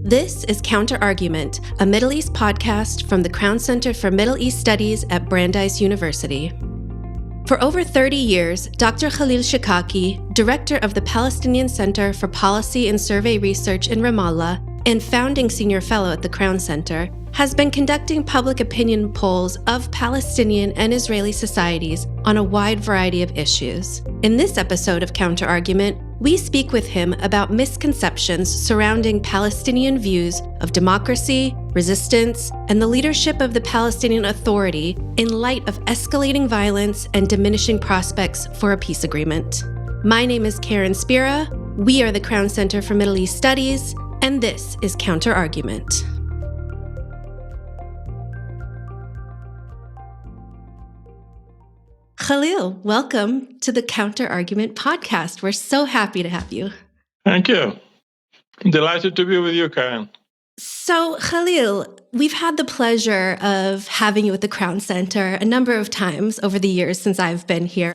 This is Counter-Argument, a Middle East podcast from the Crown Center for Middle East Studies at Brandeis University. For over 30 years, Dr. Khalil Shikaki, director of the Palestinian Center for Policy and Survey Research in Ramallah and founding senior fellow at the Crown Center, has been conducting public opinion polls of Palestinian and Israeli societies on a wide variety of issues. In this episode of Counter-Argument, we speak with him about misconceptions surrounding Palestinian views of democracy, resistance, and the leadership of the Palestinian Authority in light of escalating violence and diminishing prospects for a peace agreement. My name is Karen Spira. We are the Crown Center for Middle East Studies, and this is Counter-Argument. Khalil, welcome to the Counter-Argument podcast. We're so happy to have you. Thank you. I'm delighted to be with you, Karen. So, Khalil, we've had the pleasure of having you at the Crown Center a number of times over the years since I've been here,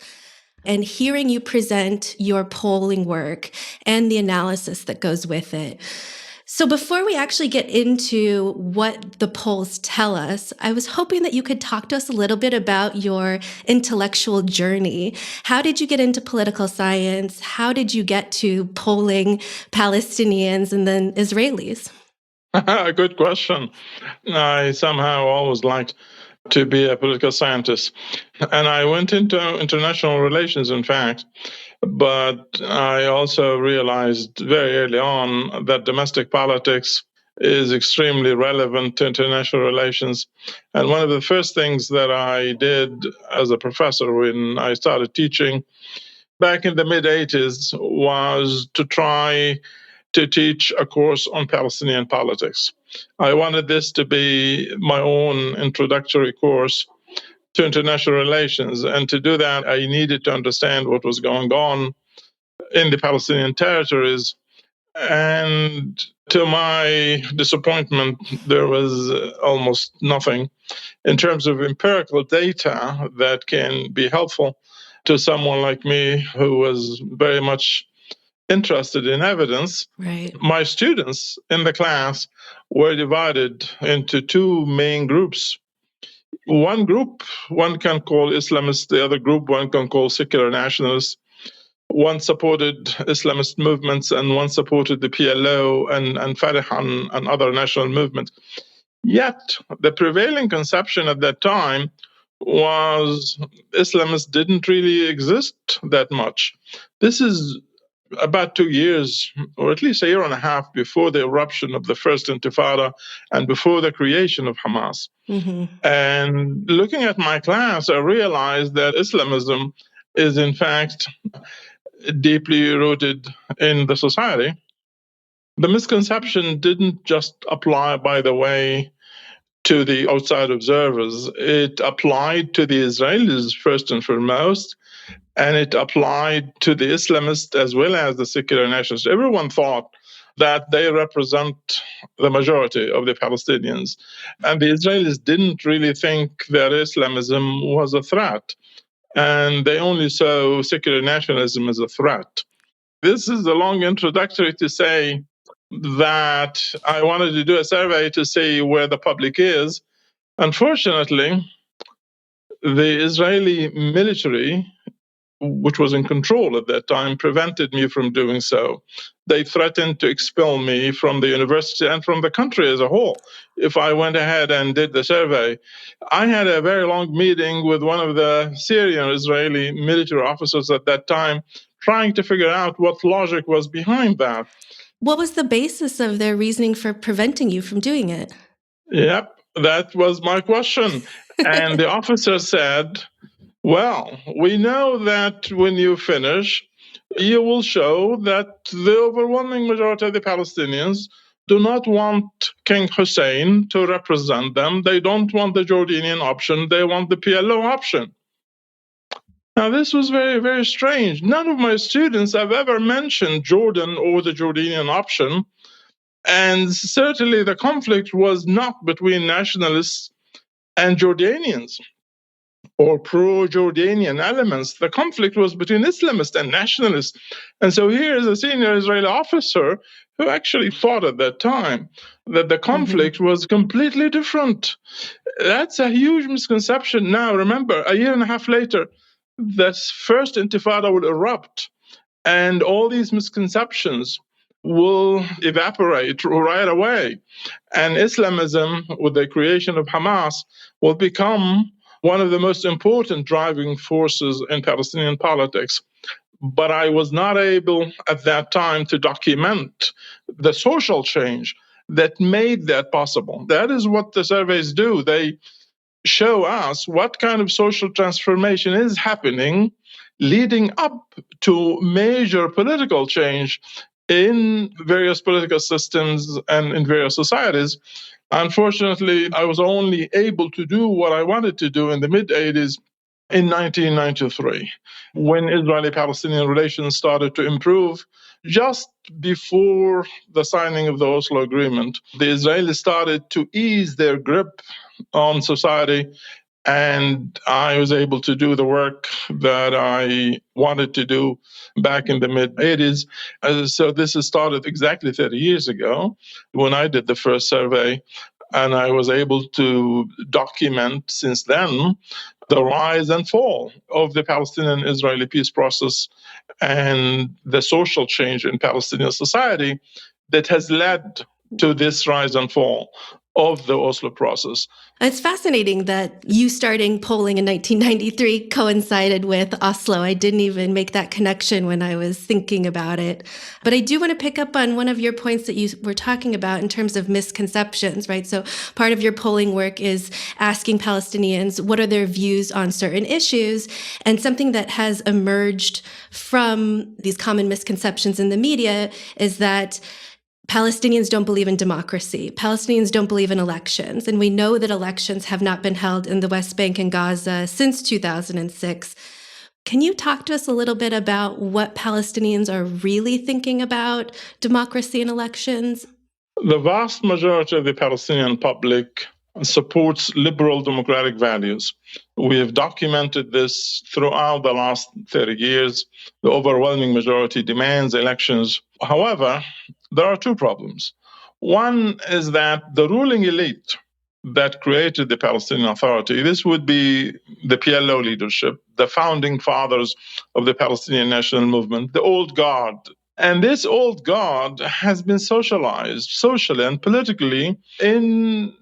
and hearing you present your polling work and the analysis that goes with it. So before we actually get into what the polls tell us, I was hoping that you could talk to us a little bit about your intellectual journey. How did you get into political science? How did you get to polling Palestinians and then Israelis? Good question. I somehow always liked to be a political scientist. And I went into international relations, in fact. But I also realized very early on that domestic politics is extremely relevant to international relations. And one of the first things that I did as a professor when I started teaching back in the mid-'80s was to try to teach a course on Palestinian politics. I wanted this to be my own introductory course to international relations. And to do that, I needed to understand what was going on in the Palestinian territories. And to my disappointment, there was almost nothing in terms of empirical data that can be helpful to someone like me who was very much interested in evidence. Right. My students in the class were divided into two main groups. One group, one can call Islamists, the other group, one can call secular nationalists. One supported Islamist movements and one supported the PLO and Fatah and other national movements. Yet, the prevailing conception at that time was Islamists didn't really exist that much. This is about 2 years, or at least a year and a half before the eruption of the first Intifada and before the creation of Hamas. Mm-hmm. And looking at my class, I realized that Islamism is in fact deeply rooted in the society. The misconception didn't just apply, by the way, to the outside observers. It applied to the Israelis first and foremost, and it applied to the Islamists as well as the secular nationalists. Everyone thought that they represent the majority of the Palestinians. And the Israelis didn't really think that Islamism was a threat. And they only saw secular nationalism as a threat. This is a long introductory to say that I wanted to do a survey to see where the public is. Unfortunately, the Israeli military, which was in control at that time, prevented me from doing so. They threatened to expel me from the university and from the country as a whole if I went ahead and did the survey. I had a very long meeting with one of the Syrian Israeli military officers at that time, trying to figure out what logic was behind that. What was the basis of their reasoning for preventing you from doing it? Yep, that was my question. And the officer said, well, we know that when you finish, you will show that the overwhelming majority of the Palestinians do not want King Hussein to represent them. They don't want the Jordanian option. They want the PLO option. Now, this was very, very strange. None of my students have ever mentioned Jordan or the Jordanian option. And certainly the conflict was not between nationalists and Jordanians. or pro-Jordanian elements. The conflict was between Islamists and nationalists. And so here is a senior Israeli officer who actually thought at that time that the conflict was completely different. That's a huge misconception. Now, remember, a year and a half later, the first intifada will erupt, and all these misconceptions will evaporate right away. And Islamism, with the creation of Hamas, will become one of the most important driving forces in Palestinian politics. But I was not able at that time to document the social change that made that possible. That is what the surveys do. They show us what kind of social transformation is happening leading up to major political change in various political systems and in various societies. Unfortunately, I was only able to do what I wanted to do in the mid-80s in 1993, when Israeli-Palestinian relations started to improve. Just before the signing of the Oslo Agreement, the Israelis started to ease their grip on society, and I was able to do the work that I wanted to do back in the mid-80s. So this has started exactly 30 years ago when I did the first survey, and I was able to document since then the rise and fall of the Palestinian-Israeli peace process and the social change in Palestinian society that has led to this rise and fall of the Oslo process. It's fascinating that you starting polling in 1993 coincided with Oslo. I didn't even make that connection when I was thinking about it. But I do want to pick up on one of your points that you were talking about in terms of misconceptions, right? So part of your polling work is asking Palestinians what are their views on certain issues. And something that has emerged from these common misconceptions in the media is that Palestinians don't believe in democracy. Palestinians don't believe in elections. And we know that elections have not been held in the West Bank and Gaza since 2006. Can you talk to us a little bit about what Palestinians are really thinking about democracy and elections? The vast majority of the Palestinian public supports liberal democratic values. We have documented this throughout the last 30 years. The overwhelming majority demands elections. However, there are two problems. One is that the ruling elite that created the Palestinian Authority, this would be the PLO leadership, the founding fathers of the Palestinian national movement, the old guard. And this old guard has been socialized socially and politically in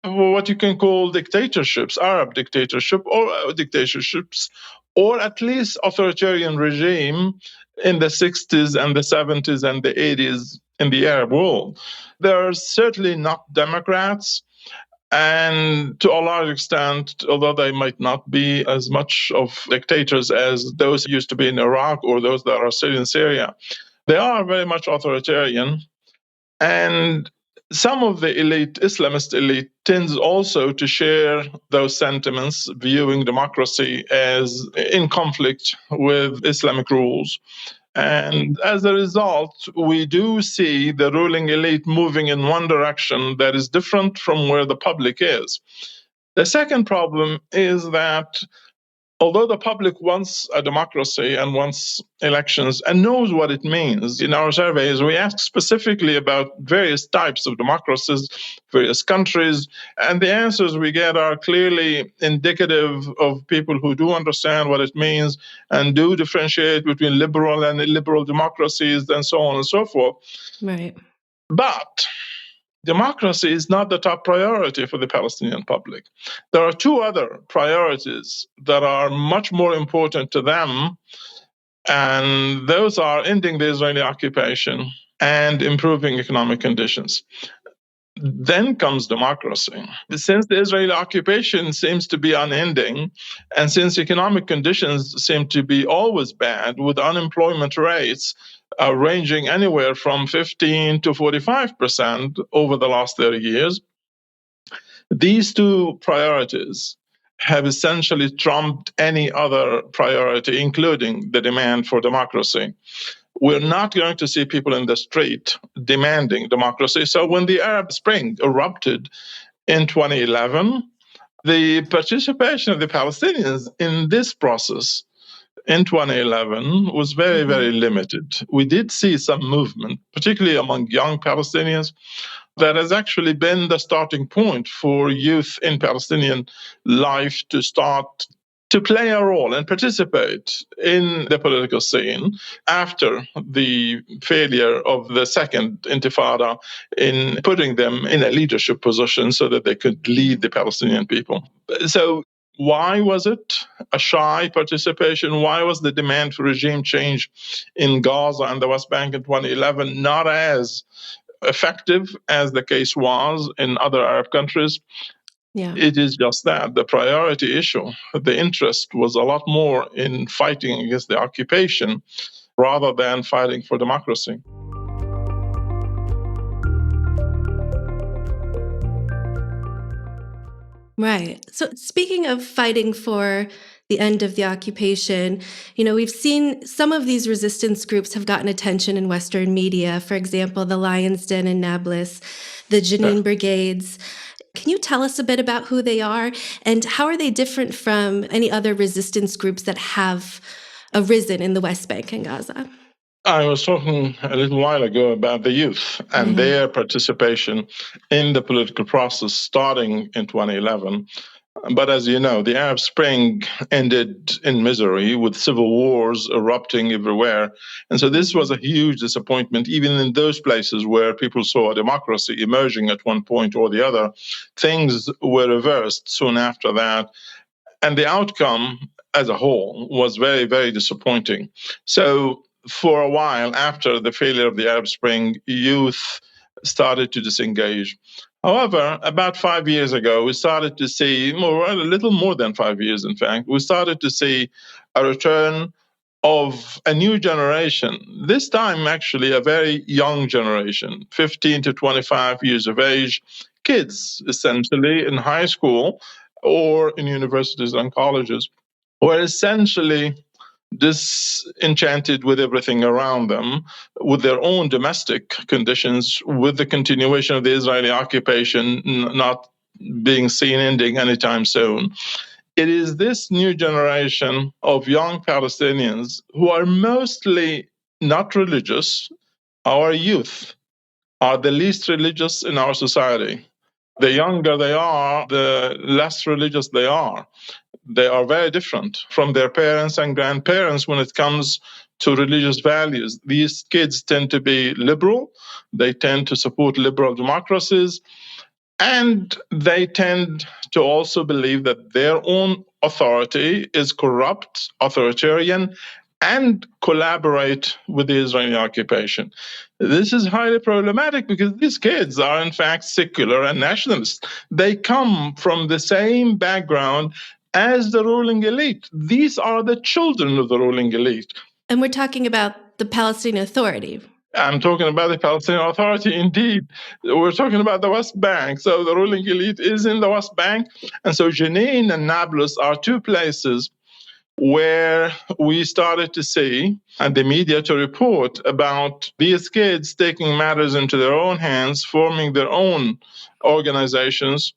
what you can call dictatorships, Arab dictatorships, or at least authoritarian regime in the 60s and the 70s and the 80s in the Arab world. They are certainly not Democrats, and to a large extent, although they might not be as much of dictators as those who used to be in Iraq or those that are still in Syria, they are very much authoritarian. And some of the elite, Islamist elite, tends also to share those sentiments, viewing democracy as in conflict with Islamic rules. And as a result, we do see the ruling elite moving in one direction that is different from where the public is. The second problem is that although the public wants a democracy and wants elections and knows what it means, in our surveys, we ask specifically about various types of democracies, various countries, and the answers we get are clearly indicative of people who do understand what it means and do differentiate between liberal and illiberal democracies and so on and so forth. Right. But democracy is not the top priority for the Palestinian public. There are two other priorities that are much more important to them, and those are ending the Israeli occupation and improving economic conditions. Then comes democracy. Since the Israeli occupation seems to be unending, and since economic conditions seem to be always bad, with unemployment rates ranging anywhere from 15 to 45% over the last 30 years, these two priorities have essentially trumped any other priority, including the demand for democracy. We're not going to see people in the street demanding democracy. So when the Arab Spring erupted in 2011, The participation of the Palestinians in this process in 2011 was very, very limited. We did see some movement, particularly among young Palestinians, that has actually been the starting point for youth in Palestinian life to start to play a role and participate in the political scene after the failure of the second intifada in putting them in a leadership position so that they could lead the Palestinian people. So why was it a shy participation? Why was the demand for regime change in Gaza and the West Bank in 2011 not as effective as the case was in other Arab countries? Yeah. It is just that the priority issue, the interest was a lot more in fighting against the occupation rather than fighting for democracy. Right. So speaking of fighting for the end of the occupation, we've seen some of these resistance groups have gotten attention in Western media. For example, the Lion's Den in Nablus, the Jenin Brigades. Can you tell us a bit about who they are and how are they different from any other resistance groups that have arisen in the West Bank and Gaza? I was talking a little while ago about the youth and their participation in the political process starting in 2011. But as you know, the Arab Spring ended in misery with civil wars erupting everywhere. And so this was a huge disappointment, even in those places where people saw a democracy emerging at one point or the other. Things were reversed soon after that. And the outcome as a whole was very, very disappointing. So for a while after the failure of the Arab Spring, youth started to disengage. However, about 5 years ago, we started to see, a little more than 5 years, in fact, we started to see a return of a new generation. This time, actually, a very young generation, 15 to 25 years of age, kids, essentially, in high school or in universities and colleges, were essentially disenchanted with everything around them, with their own domestic conditions, with the continuation of the Israeli occupation not being seen ending anytime soon. It is this new generation of young Palestinians who are mostly not religious. Our youth are the least religious in our society. The younger they are, the less religious they are. They are very different from their parents and grandparents when it comes to religious values. These kids tend to be liberal. They tend to support liberal democracies. And they tend to also believe that their own authority is corrupt, authoritarian, and collaborate with the Israeli occupation. This is highly problematic because these kids are in fact secular and nationalist. They come from the same background as the ruling elite. These are the children of the ruling elite. And we're talking about the Palestinian Authority. I'm talking about the Palestinian Authority, indeed. We're talking about the West Bank. So the ruling elite is in the West Bank. And so Jenin and Nablus are two places where we started to see, and the media to report about these kids taking matters into their own hands, forming their own organizations.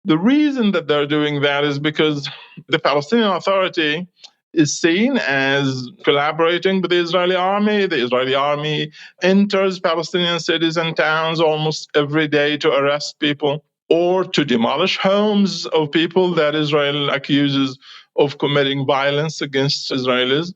The reason that they're doing that is because the Palestinian Authority is seen as collaborating with the Israeli army. The Israeli army enters Palestinian cities and towns almost every day to arrest people or to demolish homes of people that Israel accuses of committing violence against Israelis.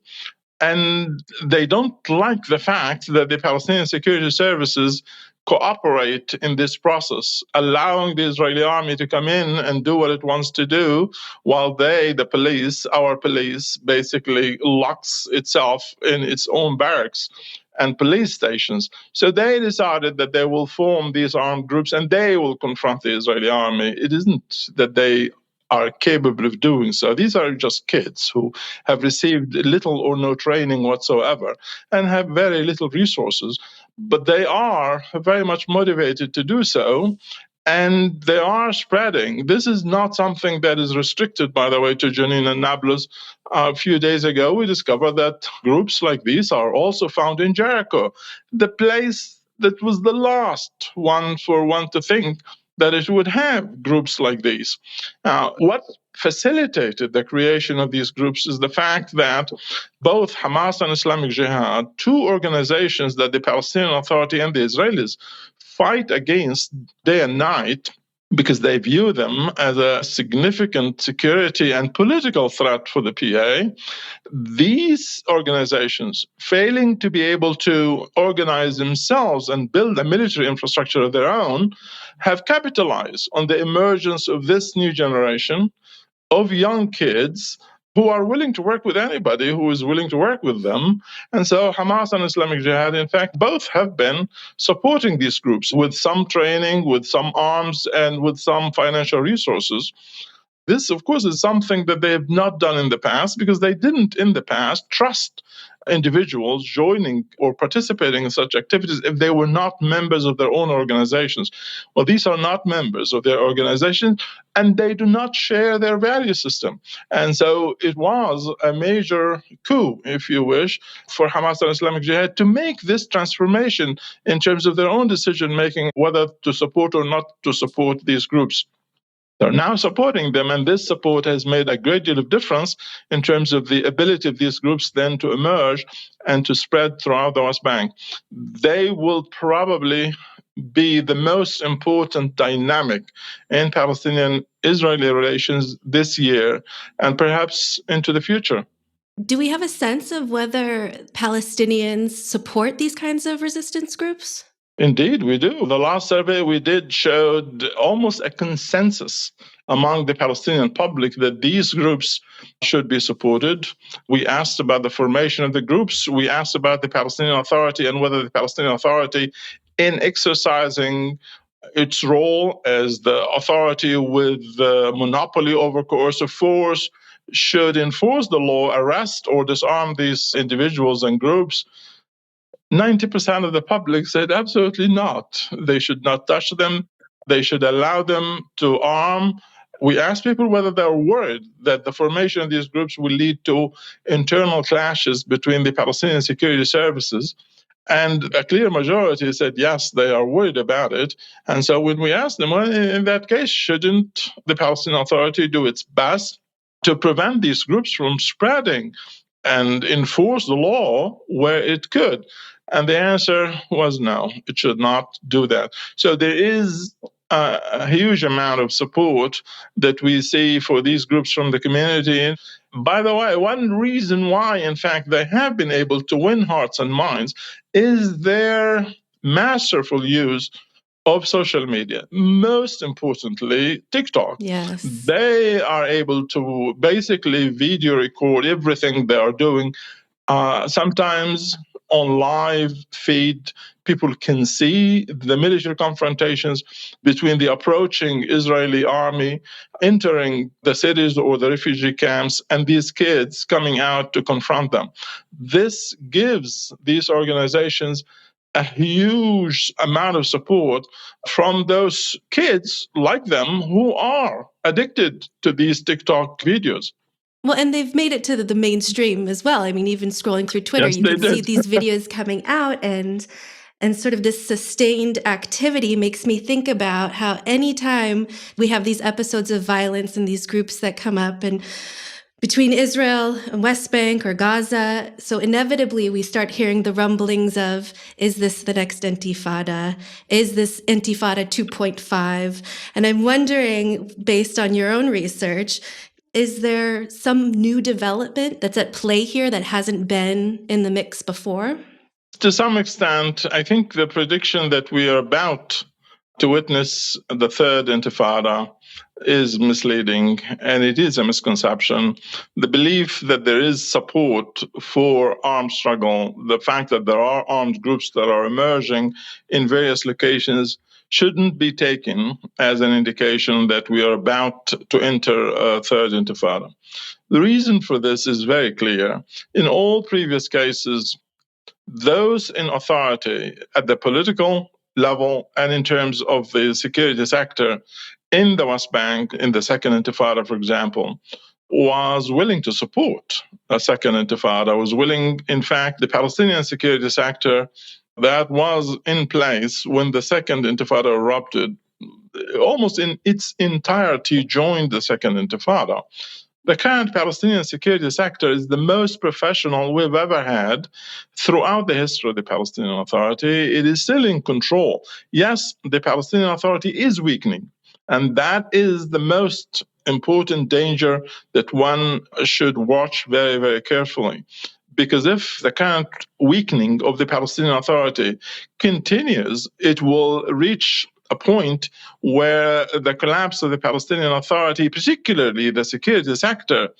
And they don't like the fact that the Palestinian security services cooperate in this process, allowing the Israeli army to come in and do what it wants to do, while they, the police, our police, basically locks itself in its own barracks and police stations. So they decided that they will form these armed groups and they will confront the Israeli army. It isn't that they are capable of doing so. These are just kids who have received little or no training whatsoever and have very little resources, but they are very much motivated to do so, and they are spreading. This is not something that is restricted, by the way, to Jenin and Nablus. A few days ago, we discovered that groups like these are also found in Jericho, the place that was the last one for one to think that it would have groups like these. Now, what facilitated the creation of these groups is the fact that both Hamas and Islamic Jihad, two organizations that the Palestinian Authority and the Israelis fight against day and night, because they view them as a significant security and political threat for the PA, these organizations, failing to be able to organize themselves and build a military infrastructure of their own, have capitalized on the emergence of this new generation of young kids who are willing to work with anybody who is willing to work with them. And so Hamas and Islamic Jihad, in fact, both have been supporting these groups with some training, with some arms, and with some financial resources. This, of course, is something that they have not done in the past because they didn't in the past trust individuals joining or participating in such activities if they were not members of their own organizations. Well, these are not members of their organization, and they do not share their value system. And so it was a major coup, if you wish, for Hamas and Islamic Jihad to make this transformation in terms of their own decision-making, whether to support or not to support these groups. They're now supporting them, and this support has made a great deal of difference in terms of the ability of these groups then to emerge and to spread throughout the West Bank. They will probably be the most important dynamic in Palestinian-Israeli relations this year and perhaps into the future. Do we have a sense of whether Palestinians support these kinds of resistance groups? Indeed, we do. The last survey we did showed almost a consensus among the Palestinian public that these groups should be supported. We asked about the formation of the groups. We asked about the Palestinian Authority and whether the Palestinian Authority, in exercising its role as the authority with the monopoly over coercive force, should enforce the law, arrest or disarm these individuals and groups. 90% of the public said absolutely not. They should not touch them. They should allow them to arm. We asked people whether they're worried that the formation of these groups will lead to internal clashes between the Palestinian security services. And a clear majority said, yes, they are worried about it. And so when we asked them, well, in that case, shouldn't the Palestinian Authority do its best to prevent these groups from spreading and enforce the law where it could? And the answer was no, it should not do that. So there is a huge amount of support that we see for these groups from the community. By the way, one reason why, in fact, they have been able to win hearts and minds is their masterful use of social media. Most importantly, TikTok. Yes. They are able to basically video record everything they are doing. Sometimes on live feed, people can see the military confrontations between the approaching Israeli army entering the cities or the refugee camps and these kids coming out to confront them. This gives these organizations a huge amount of support from those kids like them who are addicted to these TikTok videos. Well, and they've made it to the mainstream as well. I mean, even scrolling through Twitter, Yes, you can see did. these videos coming out, and sort of this sustained activity makes me think about how anytime we have these episodes of violence and these groups that come up and between Israel and West Bank or Gaza, so inevitably we start hearing the rumblings of, is this the next Intifada? Is this Intifada 2.5? And I'm wondering, based on your own research, is there some new development that's at play here that hasn't been in the mix before? To some extent, I think the prediction that we are about to witness the third Intifada is misleading, and it is a misconception. The belief that there is support for armed struggle, the fact that there are armed groups that are emerging in various locations, shouldn't be taken as an indication that we are about to enter a third Intifada. The reason for this is very clear. In all previous cases, those in authority at the political level and in terms of the security sector in the West Bank, in the second Intifada, for example, was willing to support a second Intifada, was willing, in fact, the Palestinian security sector that was in place when the second Intifada erupted almost in its entirety joined the Second Intifada. The current Palestinian security sector is the most professional we've ever had throughout the history of the Palestinian Authority. It is still in control. Yes, the Palestinian Authority is weakening, and that is the most important danger that one should watch very, very carefully. Because if the current weakening of the Palestinian Authority continues, it will reach a point where the collapse of the Palestinian Authority, particularly the security sector,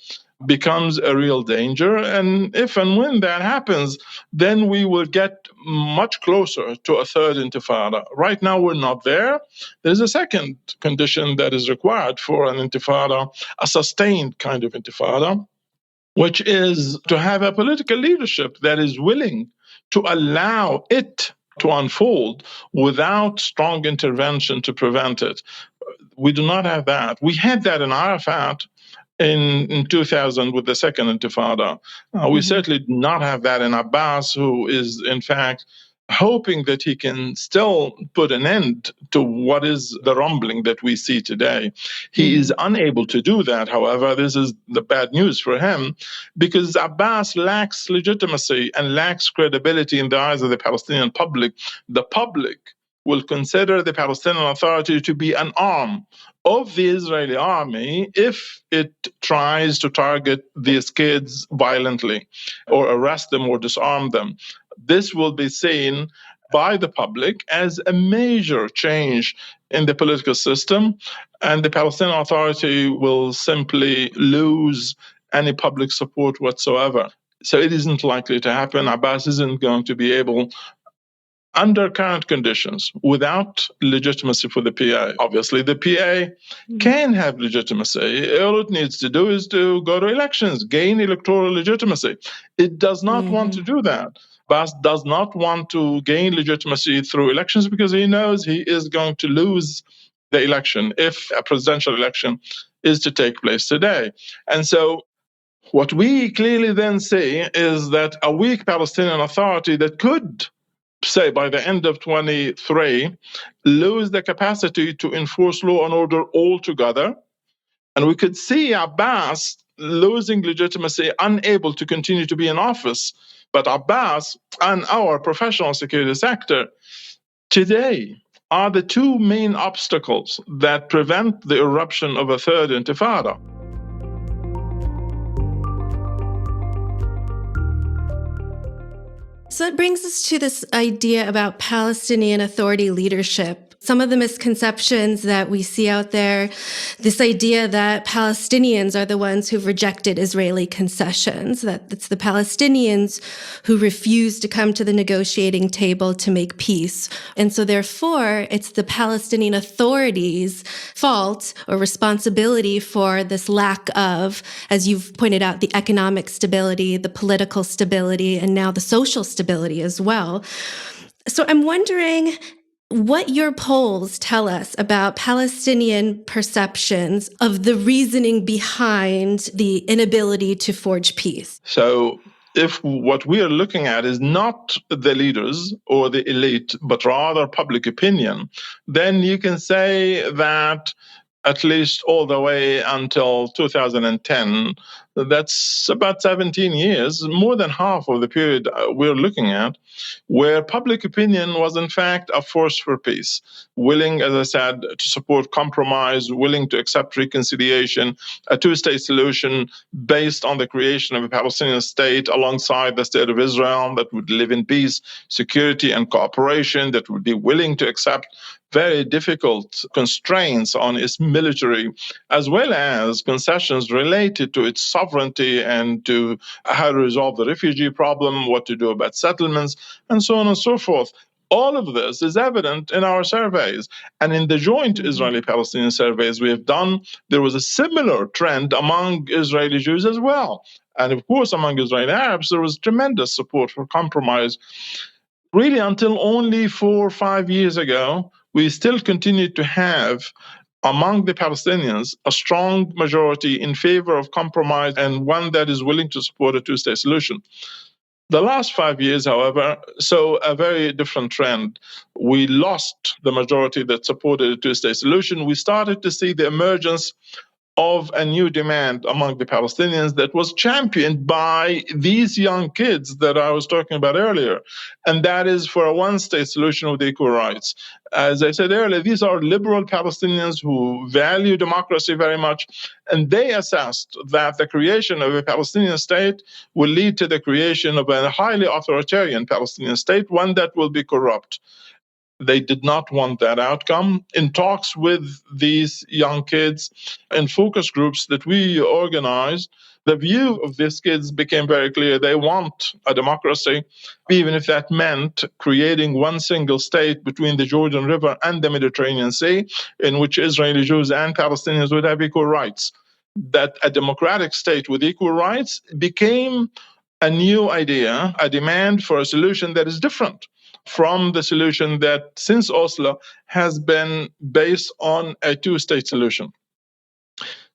becomes a real danger. And if and when that happens, then we will get much closer to a third intifada. Right now, we're not there. There's a second condition that is required for an intifada, a sustained kind of intifada, which is to have a political leadership that is willing to allow it to unfold without strong intervention to prevent it. We do not have that. We had that in Arafat in 2000 with the Second Intifada. We certainly do not have that in Abbas, who is, in fact, hoping that he can still put an end to what is the rumbling that we see today. He is unable to do that, however. This is the bad news for him, because Abbas lacks legitimacy and lacks credibility in the eyes of the Palestinian public. The public will consider the Palestinian Authority to be an arm of the Israeli army if it tries to target these kids violently or arrest them or disarm them. This will be seen by the public as a major change in the political system, and the Palestinian Authority will simply lose any public support whatsoever. So it isn't likely to happen. Abbas isn't going to be able, under current conditions, without legitimacy for the PA. Obviously, the PA can have legitimacy. All it needs to do is to go to elections, gain electoral legitimacy. It does not want to do that. Abbas does not want to gain legitimacy through elections because he knows he is going to lose the election if a presidential election is to take place today. And so what we clearly then see is that a weak Palestinian Authority that could, say, by the end of 23, lose the capacity to enforce law and order altogether. And we could see Abbas losing legitimacy, unable to continue to be in office. But Abbas and our professional security sector today are the two main obstacles that prevent the eruption of a third intifada. So it brings us to this idea about Palestinian Authority leadership. Some of the misconceptions that we see out there, this idea that Palestinians are the ones who've rejected Israeli concessions, that it's the Palestinians who refuse to come to the negotiating table to make peace. And so therefore, it's the Palestinian Authority's fault or responsibility for this lack of, as you've pointed out, the economic stability, the political stability, and now the social stability as well. So I'm wondering what your polls tell us about Palestinian perceptions of the reasoning behind the inability to forge peace. So if what we are looking at is not the leaders or the elite, but rather public opinion, then you can say that at least all the way until 2010, that's about 17 years, more than half of the period we're looking at, where public opinion was in fact a force for peace, willing, as I said, to support compromise, willing to accept reconciliation, a two-state solution based on the creation of a Palestinian state alongside the state of Israel that would live in peace, security, and cooperation, that would be willing to accept very difficult constraints on its military, as well as concessions related to its sovereignty and to how to resolve the refugee problem, what to do about settlements, and so on and so forth. All of this is evident in our surveys. And in the joint Israeli-Palestinian surveys we have done, there was a similar trend among Israeli Jews as well. And of course, among Israeli Arabs, there was tremendous support for compromise. Really, until only 4 or 5 years ago, we still continued to have, among the Palestinians, a strong majority in favor of compromise and one that is willing to support a two-state solution. The last 5 years, however, saw a very different trend. We lost the majority that supported a two-state solution. We started to see the emergence of a new demand among the Palestinians that was championed by these young kids that I was talking about earlier. And that is for a one-state solution with equal rights. As I said earlier, these are liberal Palestinians who value democracy very much, and they assessed that the creation of a Palestinian state will lead to the creation of a highly authoritarian Palestinian state, one that will be corrupt. They did not want that outcome. In talks with these young kids and focus groups that we organized, the view of these kids became very clear. They want a democracy, even if that meant creating one single state between the Jordan River and the Mediterranean Sea, in which Israeli Jews and Palestinians would have equal rights. That a democratic state with equal rights became a new idea, a demand for a solution that is different from the solution that, since Oslo, has been based on a two-state solution.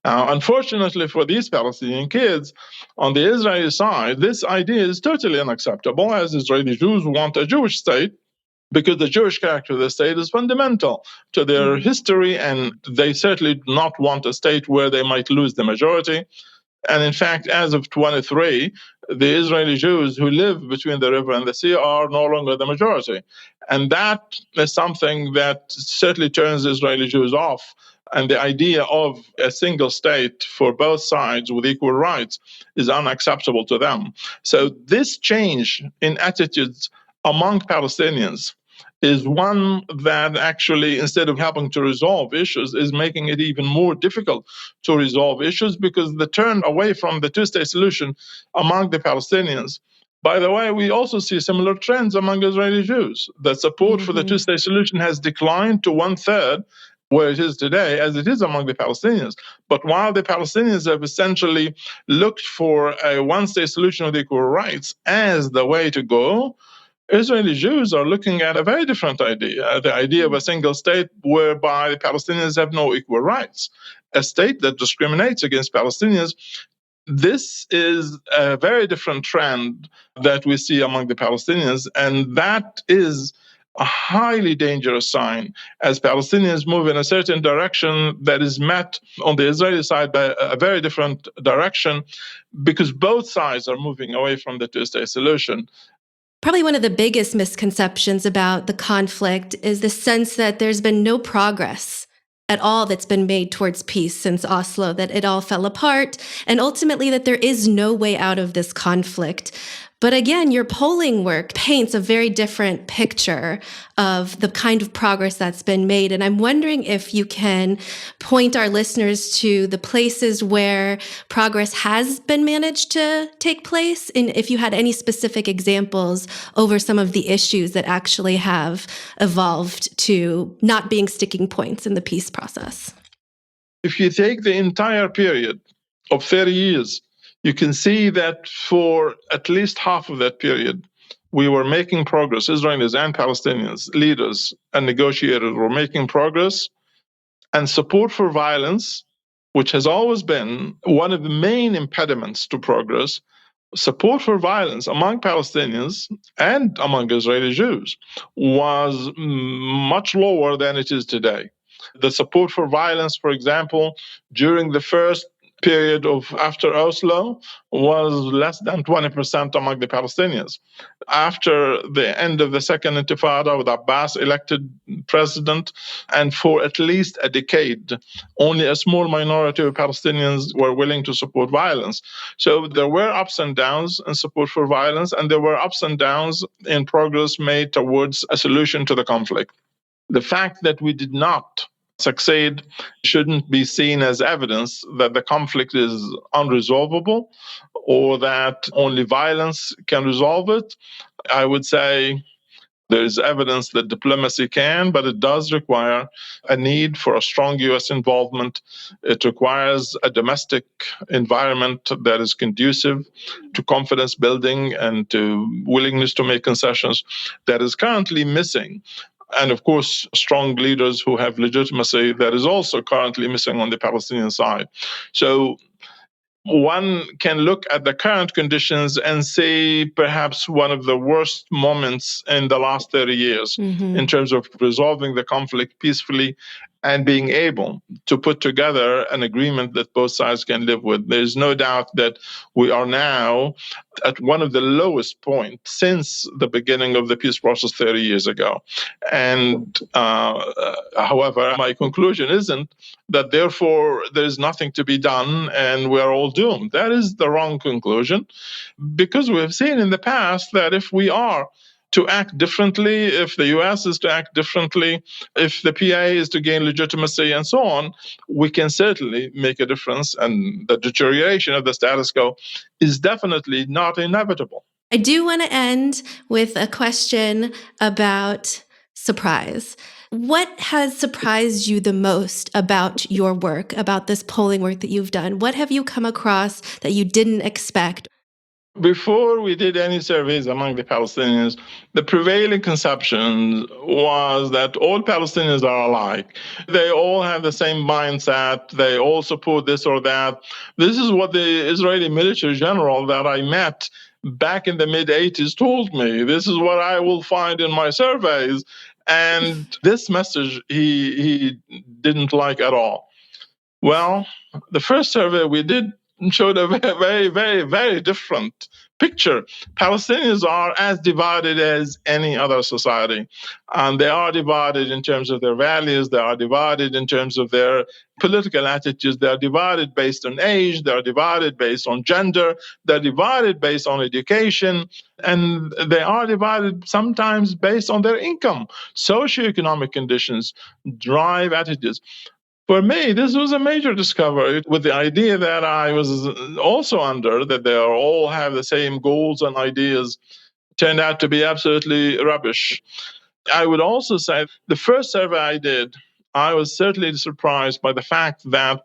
Now, unfortunately for these Palestinian kids, on the Israeli side, this idea is totally unacceptable, as Israeli Jews want a Jewish state, because the Jewish character of the state is fundamental to their history, and they certainly do not want a state where they might lose the majority. And in fact, as of 23, the Israeli Jews who live between the river and the sea are no longer the majority. And that is something that certainly turns Israeli Jews off. And the idea of a single state for both sides with equal rights is unacceptable to them. So this change in attitudes among Palestinians is one that actually, instead of helping to resolve issues, is making it even more difficult to resolve issues, because the turn away from the two-state solution among the Palestinians. By the way, we also see similar trends among Israeli Jews. The support for the two-state solution has declined to 1/3 where it is today, as it is among the Palestinians. But while the Palestinians have essentially looked for a one-state solution with equal rights as the way to go, Israeli Jews are looking at a very different idea, the idea of a single state whereby the Palestinians have no equal rights, a state that discriminates against Palestinians. This is a very different trend that we see among the Palestinians, and that is a highly dangerous sign as Palestinians move in a certain direction that is met on the Israeli side by a very different direction, because both sides are moving away from the two-state solution. Probably one of the biggest misconceptions about the conflict is the sense that there's been no progress at all that's been made towards peace since Oslo, that it all fell apart, and ultimately that there is no way out of this conflict. But again, your polling work paints a very different picture of the kind of progress that's been made. And I'm wondering if you can point our listeners to the places where progress has been managed to take place, and if you had any specific examples over some of the issues that actually have evolved to not being sticking points in the peace process. If you take the entire period of 30 years, you can see that for at least half of that period, we were making progress. Israelis and Palestinians, leaders and negotiators were making progress. And support for violence, which has always been one of the main impediments to progress, support for violence among Palestinians and among Israeli Jews was much lower than it is today. The support for violence, for example, during the first period of after Oslo was less than 20% among the Palestinians. After the end of the Second Intifada, with Abbas elected president, and for at least a decade, only a small minority of Palestinians were willing to support violence. So there were ups and downs in support for violence, and there were ups and downs in progress made towards a solution to the conflict. The fact that we did not succeed shouldn't be seen as evidence that the conflict is unresolvable or that only violence can resolve it. I would say there is evidence that diplomacy can, but it does require a need for a strong U.S. involvement. It requires a domestic environment that is conducive to confidence building and to willingness to make concessions that is currently missing. And of course, strong leaders who have legitimacy that is also currently missing on the Palestinian side. So one can look at the current conditions and see perhaps one of the worst moments in the last 30 years in terms of resolving the conflict peacefully and being able to put together an agreement that both sides can live with. There's no doubt that we are now at one of the lowest points since the beginning of the peace process 30 years ago. And however, my conclusion isn't that therefore there's nothing to be done and we're all doomed. That is the wrong conclusion, because we have seen in the past that if we are to act differently, if the US is to act differently, if the PA is to gain legitimacy and so on, we can certainly make a difference. And the deterioration of the status quo is definitely not inevitable. I do want to end with a question about surprise. What has surprised you the most about your work, about this polling work that you've done? What have you come across that you didn't expect? Before we did any surveys among the Palestinians, the prevailing conception was that all Palestinians are alike. They all have the same mindset. They all support this or that. This is what the Israeli military general that I met back in the mid-'80s told me. This is what I will find in my surveys. And this message he didn't like at all. Well, the first survey we did showed a very, very, very different picture. Palestinians are as divided as any other society. And they are divided in terms of their values. They are divided in terms of their political attitudes. They are divided based on age. They are divided based on gender. They're divided based on education. And they are divided sometimes based on their income. Socioeconomic conditions drive attitudes. For me, this was a major discovery, with the idea that I was also under, that they all have the same goals and ideas, turned out to be absolutely rubbish. I would also say the first survey I did, I was certainly surprised by the fact that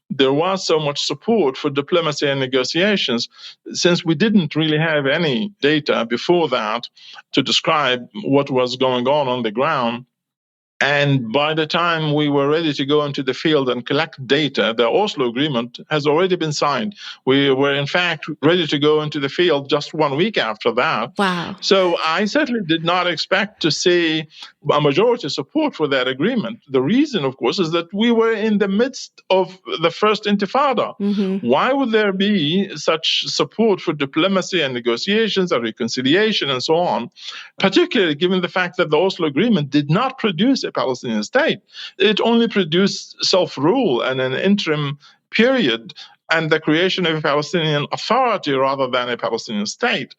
there was so much support for diplomacy and negotiations, since we didn't really have any data before that to describe what was going on the ground. And by the time we were ready to go into the field and collect data, the Oslo Agreement has already been signed. We were, in fact, ready to go into the field just 1 week after that. Wow. So I certainly did not expect to see a majority support for that agreement. The reason, of course, is that we were in the midst of the first intifada. Why would there be such support for diplomacy and negotiations and reconciliation and so on, particularly given the fact that the Oslo Agreement did not produce a Palestinian state? It only produced self-rule and an interim period and the creation of a Palestinian Authority rather than a Palestinian state.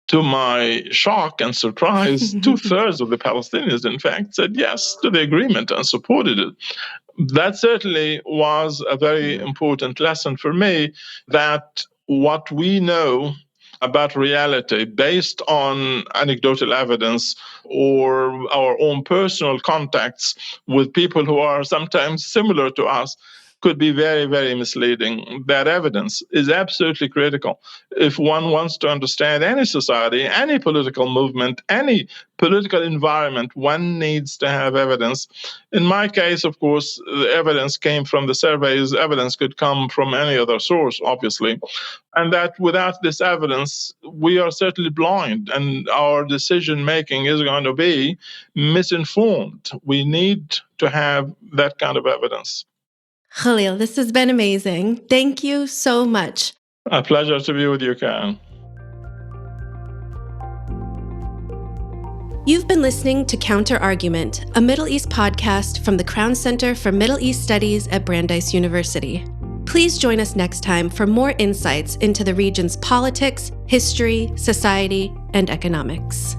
To my shock and surprise, 2/3 of the Palestinians, in fact, said yes to the agreement and supported it. That certainly was a very important lesson for me, that what we know about reality based on anecdotal evidence or our own personal contacts with people who are sometimes similar to us could be very, very misleading. That evidence is absolutely critical. If one wants to understand any society, any political movement, any political environment, one needs to have evidence. In my case, of course, the evidence came from the surveys. Evidence could come from any other source, obviously. And that without this evidence, we are certainly blind, and our decision-making is going to be misinformed. We need to have that kind of evidence. Khalil, this has been amazing. Thank you so much. A pleasure to be with you, Karen. You've been listening to Counter Argument, a Middle East podcast from the Crown Center for Middle East Studies at Brandeis University. Please join us next time for more insights into the region's politics, history, society, and economics.